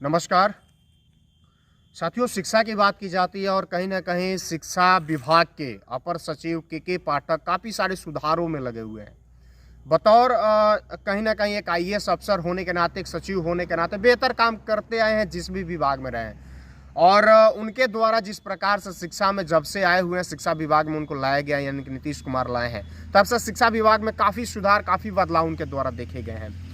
नमस्कार साथियों, शिक्षा की बात की जाती है और कहीं ना कहीं शिक्षा विभाग के अपर सचिव के पाठक काफ़ी सारे सुधारों में लगे हुए हैं। बतौर कहीं ना कहीं एक आईएएस अफसर होने के नाते, एक सचिव होने के नाते बेहतर काम करते आए हैं जिस भी विभाग में रहे हैं। और उनके द्वारा जिस प्रकार से शिक्षा में जब से आए हुए हैं, शिक्षा विभाग में उनको लाया गया, यानी कि नीतीश कुमार लाए हैं, तब से शिक्षा विभाग में काफ़ी सुधार, काफ़ी बदलाव उनके द्वारा देखे गए हैं।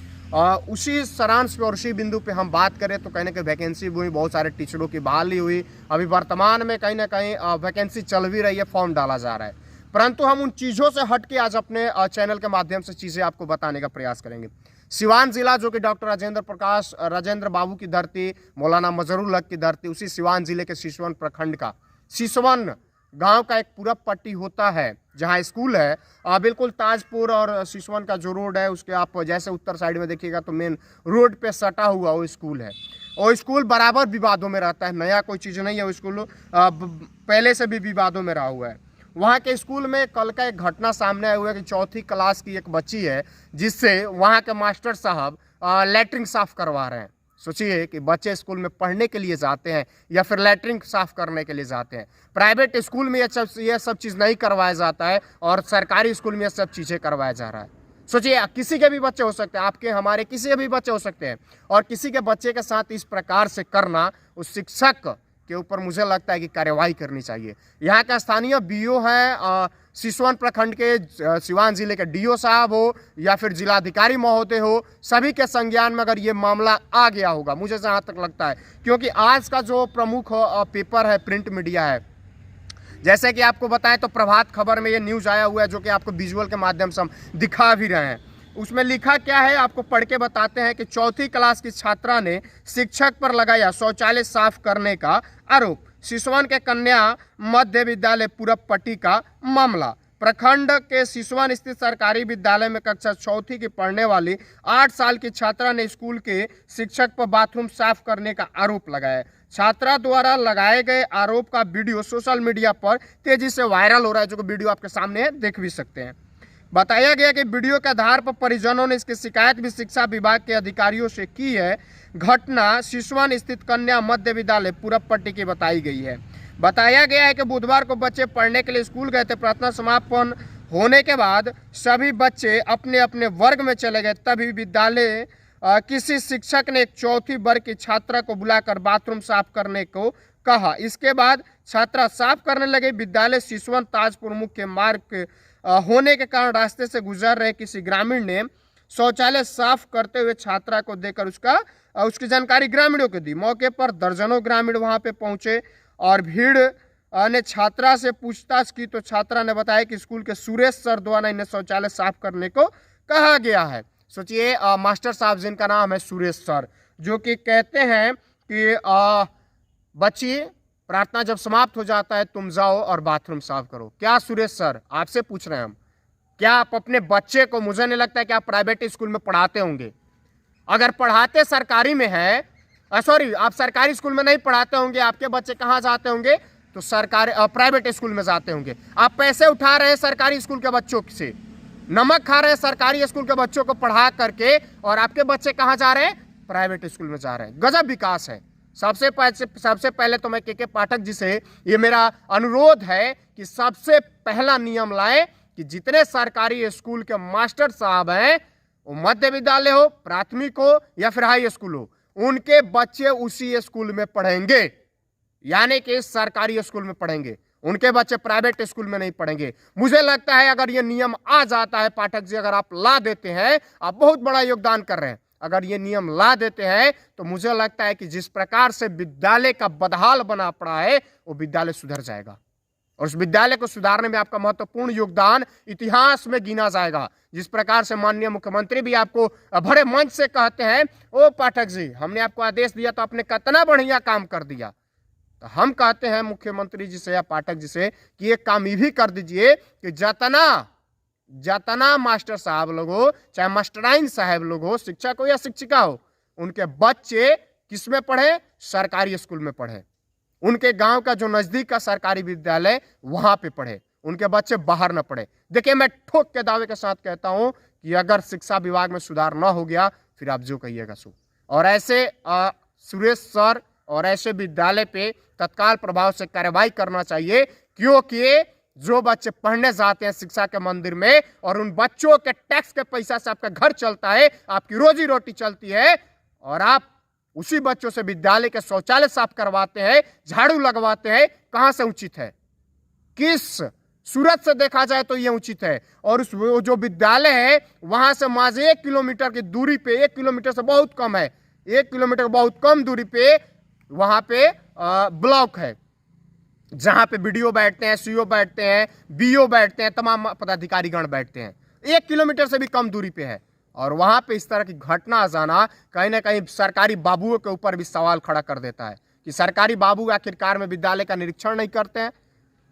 उसी सारांश पे और उसी बिंदु पे हम बात करें तो कहीं ना कहीं वैकेंसी हुई, बहुत सारे टीचरों की बहाली हुई। अभी वर्तमान में कहीं ना कहीं वैकेंसी चल भी रही है, फॉर्म डाला जा रहा है। परंतु हम उन चीज़ों से हट के आज अपने चैनल के माध्यम से चीज़ें आपको बताने का प्रयास करेंगे। सिवान जिला, जो कि डॉक्टर राजेंद्र बाबू की धरती, मौलाना मजहरुल हक की धरती, उसी सिवान जिले के सिसवन प्रखंड का सिसवन गांव का एक पूरब पट्टी होता है जहां स्कूल है। बिल्कुल ताजपुर और सिसवन का जो रोड है उसके आप जैसे उत्तर साइड में देखिएगा तो मेन रोड पे सटा हुआ वो स्कूल है। और स्कूल बराबर विवादों में रहता है, नया कोई चीज़ नहीं है। वो स्कूल पहले से भी विवादों में रहा हुआ है। वहाँ के स्कूल में कल का एक घटना सामने आया हुआ है कि चौथी क्लास की एक बच्ची है जिससे वहाँ के मास्टर साहब लैट्रिन साफ करवा रहे हैं। सोचिए कि बच्चे स्कूल में पढ़ने के लिए जाते हैं या फिर लैट्रिन साफ करने के लिए जाते हैं। प्राइवेट स्कूल में ये सब चीज़ नहीं करवाया जाता है और सरकारी स्कूल में ये सब चीज़ें करवाया जा रहा है। सोचिए, किसी के भी बच्चे हो सकते हैं, आपके हमारे किसी के भी बच्चे हो सकते हैं, और किसी के बच्चे के साथ इस प्रकार से करना, उस शिक्षक के ऊपर मुझे लगता है कि कार्रवाई करनी चाहिए। यहाँ का स्थानीय बीओ है, सिसवन प्रखंड के सिवान जिले के डीओ साहब हो या फिर जिलाधिकारी महोदय हो, सभी के संज्ञान में अगर ये मामला आ गया होगा, मुझे जहाँ तक लगता है, क्योंकि आज का जो प्रमुख पेपर है, प्रिंट मीडिया है, जैसे कि आपको बताएं तो प्रभात खबर में ये न्यूज़ आया हुआ है, जो कि आपको विजुअल के माध्यम से हम दिखा भी रहे हैं। उसमें लिखा क्या है आपको पढ़ के बताते हैं कि चौथी क्लास की छात्रा ने शिक्षक पर लगाया शौचालय साफ करने का आरोप। सिसवन के कन्या मध्य विद्यालय पूरब पट्टी का मामला। प्रखंड के सिसवन स्थित सरकारी विद्यालय में कक्षा चौथी की पढ़ने वाली 8 साल की छात्रा ने स्कूल के शिक्षक पर बाथरूम साफ करने का आरोप लगाया। छात्रा द्वारा लगाए गए आरोप का वीडियो सोशल मीडिया पर तेजी से वायरल हो रहा है, जो कि वीडियो आपके सामने है, देख भी सकते हैं। बताया गया कि वीडियो के आधार पर परिजनों ने इसकी शिकायत भी शिक्षा विभाग के अधिकारियों से की है। घटना सिसवन स्थित कन्या मध्य विद्यालय पूरब पट्टी की बताई गई है। बताया गया है कि बुधवार को बच्चे पढ़ने के लिए स्कूल गए थे। प्रार्थना समापन होने के बाद सभी बच्चे अपने अपने वर्ग में चले गए। तभी विद्यालय किसी शिक्षक ने एक चौथी वर्ग की छात्रा को बुलाकर बाथरूम साफ करने को कहा। इसके बाद छात्रा साफ करने लगे। विद्यालय सिसवन ताजपुर मुख्य मार्ग होने के कारण रास्ते से गुजर रहे किसी ग्रामीण ने शौचालय साफ करते हुए छात्रा को देकर उसकी जानकारी ग्रामीणों को दी। मौके पर दर्जनों ग्रामीण वहां पे पहुंचे और भीड़ ने छात्रा से पूछताछ की तो छात्रा ने बताया कि स्कूल के सुरेश सर द्वारा इन्हें शौचालय साफ करने को कहा गया है। सोचिए, मास्टर साहब जिनका नाम है सुरेश सर, जो कि कहते हैं कि बच्ची प्रार्थना जब समाप्त हो जाता है तुम जाओ और बाथरूम साफ करो। क्या सुरेश सर, आपसे पूछ रहे हैं हम, क्या आप अपने बच्चे को, मुझे नहीं लगता है कि आप प्राइवेट स्कूल में पढ़ाते होंगे। अगर पढ़ाते सरकारी में है, सॉरी, आप सरकारी स्कूल में नहीं पढ़ाते होंगे, आपके बच्चे कहाँ जाते होंगे? तो सरकारी प्राइवेट स्कूल में जाते होंगे। आप पैसे उठा रहे हैं सरकारी स्कूल के बच्चों से, नमक खा रहे हैं सरकारी स्कूल के बच्चों को पढ़ा करके, और आपके बच्चे कहाँ जा रहे हैं? प्राइवेट स्कूल में जा रहे हैं। गजब विकास है। सबसे पहले तो मैं के पाठक जी से ये मेरा अनुरोध है कि सबसे पहला नियम लाएं कि जितने सरकारी स्कूल के मास्टर साहब हैं, वो मध्य विद्यालय हो, प्राथमिक हो या फिर हाई स्कूल हो, उनके बच्चे उसी स्कूल में पढ़ेंगे, यानी कि सरकारी स्कूल में पढ़ेंगे। उनके बच्चे प्राइवेट स्कूल में नहीं पढ़ेंगे। मुझे लगता है अगर ये नियम आ जाता है, पाठक जी, अगर आप ला देते हैं, आप बहुत बड़ा योगदान कर रहे हैं। अगर ये नियम ला देते हैं तो मुझे लगता है कि जिस प्रकार से विद्यालय का बदहाल बना पड़ा है, वो विद्यालय सुधर जाएगा और उस विद्यालय को सुधारने में आपका महत्वपूर्ण योगदान इतिहास में गिना जाएगा। जिस प्रकार से माननीय मुख्यमंत्री भी आपको बड़े मंच से कहते हैं, ओ पाठक जी, हमने आपको आदेश दिया तो आपने कितना बढ़िया काम कर दिया। तो हम कहते हैं मुख्यमंत्री जी से या पाठक जी से कि एक काम ये भी कर दीजिए कि जतना मास्टर साहब लोग हो, चाहे मास्टराइन साहब लोग हो, शिक्षक हो या शिक्षिका हो, उनके बच्चे किस में पढ़े? सरकारी स्कूल में पढ़े। उनके गांव का जो नजदीक का सरकारी विद्यालय, वहां पे पढ़े। उनके बच्चे बाहर न पढ़े। देखिए, मैं ठोक के दावे के साथ कहता हूं कि अगर शिक्षा विभाग में सुधार न हो गया, फिर आप जो कहिएगा सो। और ऐसे सुरेश सर और ऐसे विद्यालय पे तत्काल प्रभाव से कार्रवाई करना चाहिए, क्योंकि जो बच्चे पढ़ने जाते हैं शिक्षा के मंदिर में और उन बच्चों के टैक्स के पैसा से आपका घर चलता है, आपकी रोजी रोटी चलती है, और आप उसी बच्चों से विद्यालय के शौचालय साफ करवाते हैं, झाड़ू लगवाते हैं, कहां से उचित है? किस सूरत से देखा जाए तो यह उचित है। और उस जो विद्यालय है वहां से मात्र 1 किलोमीटर की दूरी पे, 1 किलोमीटर से बहुत कम है, 1 किलोमीटर बहुत कम दूरी पे वहां पे ब्लॉक है, जहां पे बीडीओ बैठते हैं, सीओ बैठते हैं, बीओ बैठते हैं, तमाम पदाधिकारीगण बैठते हैं, 1 किलोमीटर से भी कम दूरी पे है। और वहां पे इस तरह की घटना आ जाना कहीं ना कहीं सरकारी बाबुओं के ऊपर भी सवाल खड़ा कर देता है कि सरकारी बाबू आखिरकार में विद्यालय का निरीक्षण नहीं करते हैं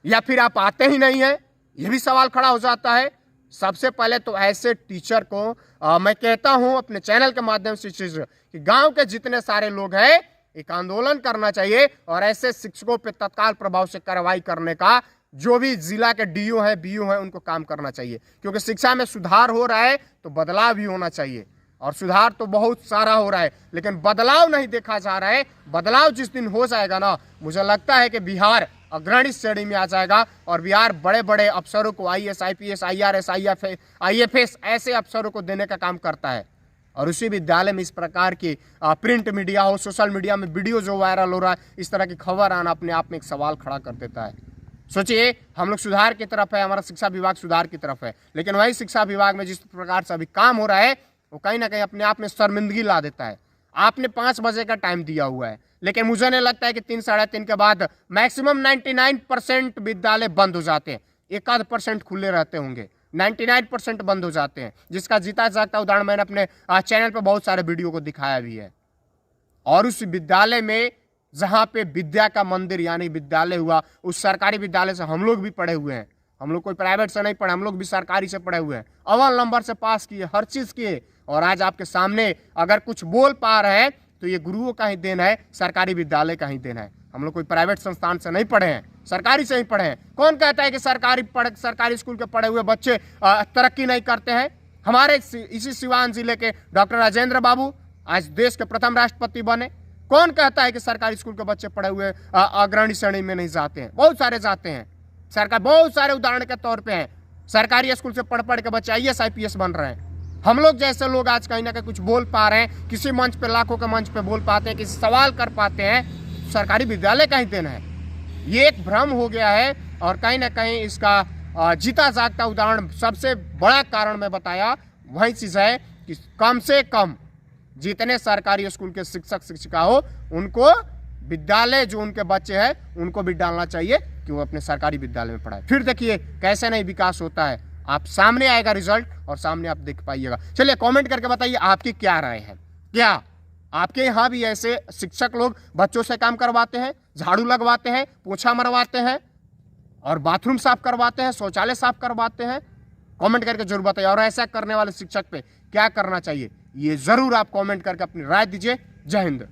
या फिर आप आते ही नहीं है, यह भी सवाल खड़ा हो जाता है। सबसे पहले तो ऐसे टीचर को मैं कहता हूं अपने चैनल के माध्यम से कि गांव के जितने सारे लोग हैं एक आंदोलन करना चाहिए और ऐसे शिक्षकों पे तत्काल प्रभाव से कार्रवाई करने का जो भी जिला के डीओ है, बीओ है, उनको काम करना चाहिए, क्योंकि शिक्षा में सुधार हो रहा है तो बदलाव भी होना चाहिए। और सुधार तो बहुत सारा हो रहा है लेकिन बदलाव नहीं देखा जा रहा है। बदलाव जिस दिन हो जाएगा ना, मुझे लगता है कि बिहार अग्रणी श्रेणी में आ जाएगा और बिहार बड़े बड़े अफसरों को IAS, IPS, IRS, IFS ऐसे अफसरों को देने का काम करता है। और उसी विद्यालय में इस प्रकार की प्रिंट मीडिया हो, सोशल मीडिया में वीडियो जो वायरल हो रहा है, इस तरह की खबर आना अपने आप में एक सवाल खड़ा कर देता है। सोचिए, हम लोग सुधार की तरफ है, हमारा शिक्षा विभाग सुधार की तरफ है, लेकिन वही शिक्षा विभाग में जिस प्रकार से अभी काम हो रहा है वो कहीं ना कहीं अपने आप में शर्मिंदगी ला देता है। आपने 5 बजे का टाइम दिया हुआ है, लेकिन मुझे नहीं लगता है कि 3 साढ़े 3 के बाद मैक्सिमम 99% विद्यालय बंद हो जाते हैं, 1-8% खुले रहते होंगे, 99% बंद हो जाते हैं, जिसका जीता जागता उदाहरण मैंने अपने चैनल पर बहुत सारे वीडियो को दिखाया भी है। और उस विद्यालय में जहाँ पे विद्या का मंदिर यानी विद्यालय हुआ, उस सरकारी विद्यालय से हम लोग भी पढ़े हुए हैं, हम लोग कोई प्राइवेट से नहीं पढ़े, हम लोग भी सरकारी से पढ़े हुए हैं, अव्वल नंबर से पास किए, हर चीज़ किए, और आज आपके सामने अगर कुछ बोल पा रहे हैं तो ये गुरुओं का ही देन है, सरकारी विद्यालय का ही देन है। हम लोग कोई प्राइवेट संस्थान से नहीं पढ़े हैं, सरकारी से ही पढ़े हैं। कौन कहता है कि सरकारी स्कूल के पढ़े हुए बच्चे तरक्की नहीं करते हैं? हमारे इसी सिवान जिले के डॉक्टर राजेंद्र बाबू आज देश के प्रथम राष्ट्रपति बने। कौन कहता है कि सरकारी स्कूल के बच्चे पढ़े हुए अग्रणी श्रेणी में नहीं जाते हैं? बहुत सारे जाते हैं। सरकार बहुत सारे उदाहरण के तौर पे हैं, सरकारी स्कूल से पढ़ के बच्चे IAS, IPS बन रहे हैं। हम लोग जैसे लोग आज कहीं ना कहीं कुछ बोल पा रहे हैं, किसी मंच पे, लाखों के मंच पे बोल पाते हैं, किसी सवाल कर पाते हैं, सरकारी विद्यालय का ही देना है। ये एक भ्रम हो गया है और कहीं ना कहीं इसका जीता जागता उदाहरण, सबसे बड़ा कारण मैं बताया वही चीज़ है कि कम से कम जितने सरकारी स्कूल के शिक्षक शिक्षिका हो उनको विद्यालय जो उनके बच्चे हैं उनको भी डालना चाहिए कि वो अपने सरकारी विद्यालय में पढ़ाए। फिर देखिए कैसे नहीं विकास होता है, आप सामने आएगा रिजल्ट और सामने आप देख पाइएगा। चलिए कमेंट करके बताइए आपकी क्या राय है। क्या आपके यहाँ भी ऐसे शिक्षक लोग बच्चों से काम करवाते हैं, झाड़ू लगवाते हैं, पोछा मरवाते हैं और बाथरूम साफ करवाते हैं, शौचालय साफ करवाते हैं? कमेंट करके जरूर बताइए। और ऐसा करने वाले शिक्षक पे क्या करना चाहिए ये जरूर आप कमेंट करके अपनी राय दीजिए। जय हिंद।